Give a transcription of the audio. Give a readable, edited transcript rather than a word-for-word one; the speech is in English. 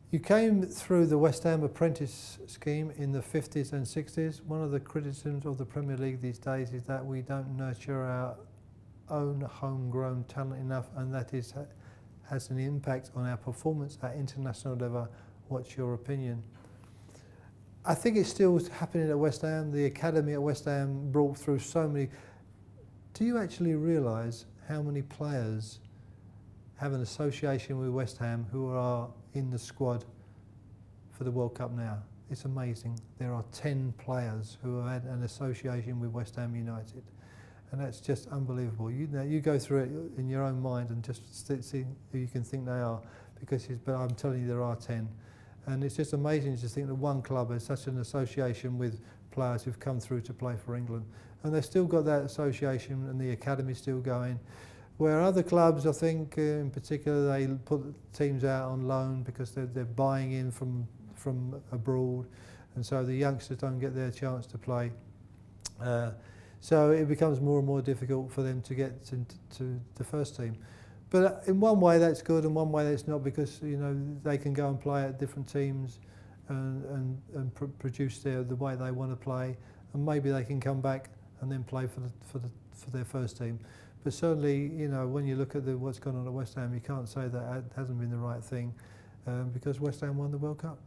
You came through the West Ham apprentice scheme in the 50s and 60s. One of the criticisms of the Premier League these days is that we don't nurture our own homegrown talent enough, and that has an impact on our performance at international level. What's your opinion? I think it's still happening at West Ham. The academy at West Ham brought through so many. Do you actually realise how many players have an association with West Ham who are in the squad for the World Cup now? It's amazing. There are 10 players who have had an association with West Ham United, and that's just unbelievable. You go through it in your own mind and just see who you can think they are, but I'm telling you there are 10. And it's just amazing to think that one club has such an association with players who've come through to play for England. And they've still got that association, and the academy's still going. Where other clubs, I think, in particular, they put teams out on loan because they're buying in from abroad, and so the youngsters don't get their chance to play. So it becomes more and more difficult for them to get to the first team. But in one way that's good, and one way that's not, because they can go and play at different teams and produce the way they want to play, and maybe they can come back and then play for their first team. But certainly, when you look at what's gone on at West Ham, you can't say that it hasn't been the right thing, because West Ham won the World Cup.